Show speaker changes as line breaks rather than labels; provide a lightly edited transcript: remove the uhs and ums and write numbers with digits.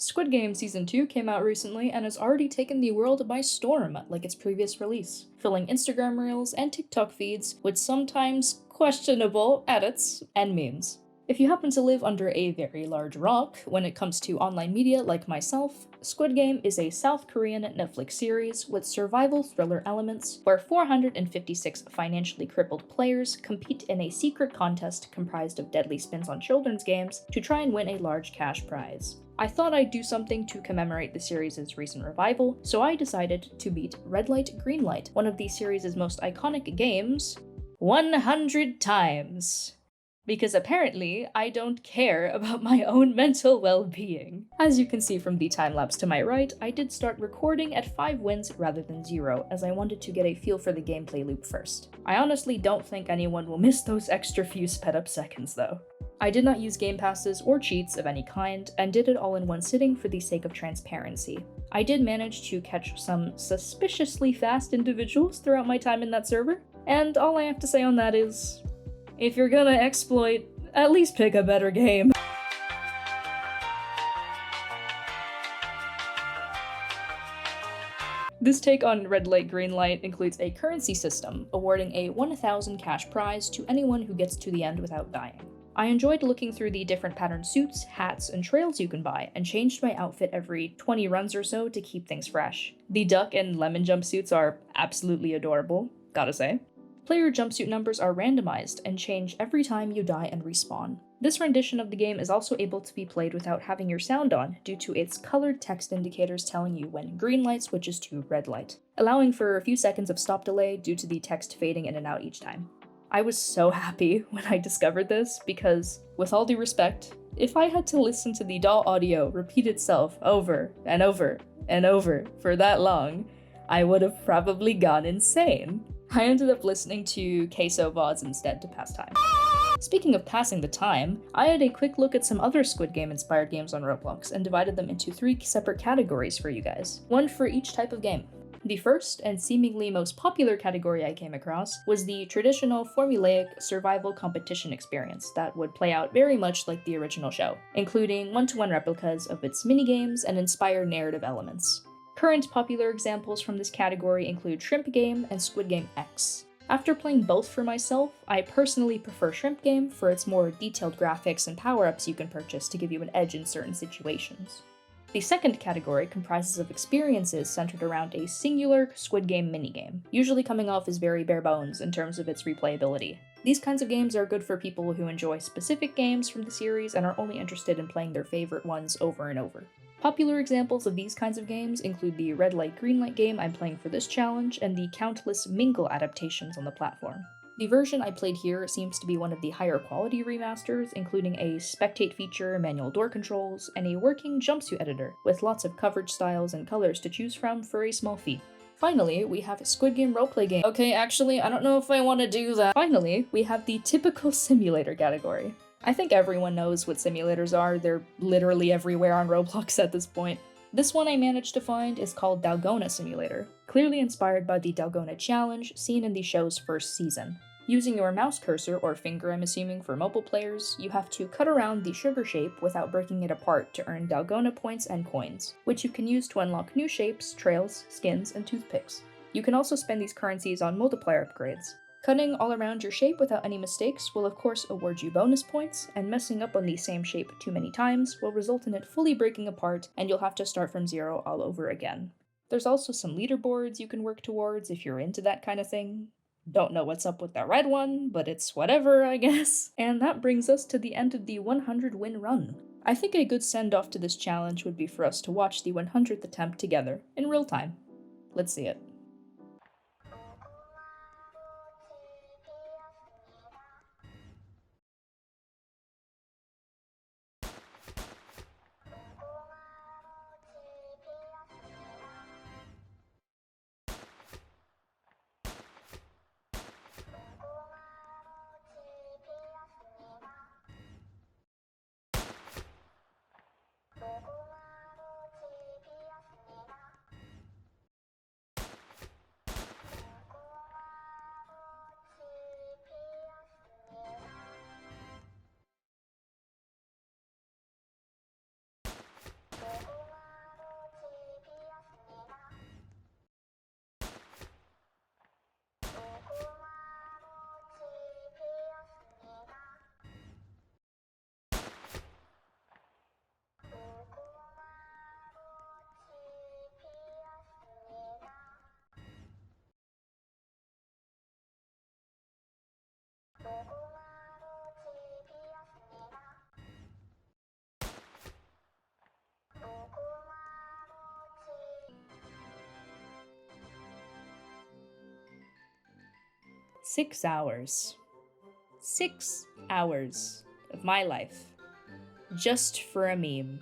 Squid Game Season 2 came out recently and has already taken the world by storm, like its previous release, filling Instagram Reels and TikTok feeds with sometimes questionable edits and memes. If you happen to live under a very large rock when it comes to online media like myself, Squid Game is a South Korean Netflix series with survival thriller elements where 456 financially crippled players compete in a secret contest comprised of deadly spins on children's games to try and win a large cash prize. I thought I'd do something to commemorate the series' recent revival, so I decided to beat Red Light Green Light, one of the series' most iconic games, 100 times. Because apparently, I don't care about my own mental well-being. As you can see from the time-lapse to my right, I did start recording at 5 wins rather than 0, as I wanted to get a feel for the gameplay loop first. I honestly don't think anyone will miss those extra few sped-up seconds though. I did not use game passes or cheats of any kind, and did it all in one sitting for the sake of transparency. I did manage to catch some suspiciously fast individuals throughout my time in that server, and all I have to say on that is, if you're gonna exploit, at least pick a better game. This take on Red Light Green Light includes a currency system, awarding a 1,000 cash prize to anyone who gets to the end without dying. I enjoyed looking through the different patterned suits, hats, and trails you can buy, and changed my outfit every 20 runs or so to keep things fresh. The duck and lemon jumpsuits are absolutely adorable, gotta say. Player jumpsuit numbers are randomized and change every time you die and respawn. This rendition of the game is also able to be played without having your sound on due to its colored text indicators telling you when green light switches to red light, allowing for a few seconds of stop delay due to the text fading in and out each time. I was so happy when I discovered this because, with all due respect, if I had to listen to the DAW audio repeat itself over and over and over for that long, I would have probably gone insane. I ended up listening to Queso VODs instead to pass time. Speaking of passing the time, I had a quick look at some other Squid Game inspired games on Roblox and divided them into 3 separate categories for you guys, one for each type of game. The first, and seemingly most popular category I came across, was the traditional formulaic survival competition experience that would play out very much like the original show, including one-to-one replicas of its minigames and inspired narrative elements. Current popular examples from this category include Shrimp Game and Squid Game X. After playing both for myself, I personally prefer Shrimp Game for its more detailed graphics and power-ups you can purchase to give you an edge in certain situations. The second category comprises of experiences centered around a singular Squid Game minigame, usually coming off as very bare bones in terms of its replayability. These kinds of games are good for people who enjoy specific games from the series and are only interested in playing their favorite ones over and over. Popular examples of these kinds of games include the Red Light Green Light game I'm playing for this challenge and the countless Mingle adaptations on the platform. The version I played here seems to be one of the higher quality remasters, including a spectate feature, manual door controls, and a working jumpsuit editor, with lots of coverage styles and colors to choose from for a small fee. Finally, we have Squid Game roleplay game. Okay, actually, I don't know if I want to do that. Finally, we have the typical simulator category. I think everyone knows what simulators are, they're literally everywhere on Roblox at this point. This one I managed to find is called Dalgona Simulator, clearly inspired by the Dalgona Challenge seen in the show's first season. Using your mouse cursor, or finger I'm assuming for mobile players, you have to cut around the sugar shape without breaking it apart to earn Dalgona points and coins, which you can use to unlock new shapes, trails, skins, and toothpicks. You can also spend these currencies on multiplier upgrades. Cutting all around your shape without any mistakes will of course award you bonus points, and messing up on the same shape too many times will result in it fully breaking apart and you'll have to start from 0 all over again. There's also some leaderboards you can work towards if you're into that kind of thing. Don't know what's up with the red one, but it's whatever, I guess. And that brings us to the end of the 100 win run. I think a good send-off to this challenge would be for us to watch the 100th attempt together, in real time. Let's see it. 6 hours. 6 hours of my life. Just for a meme.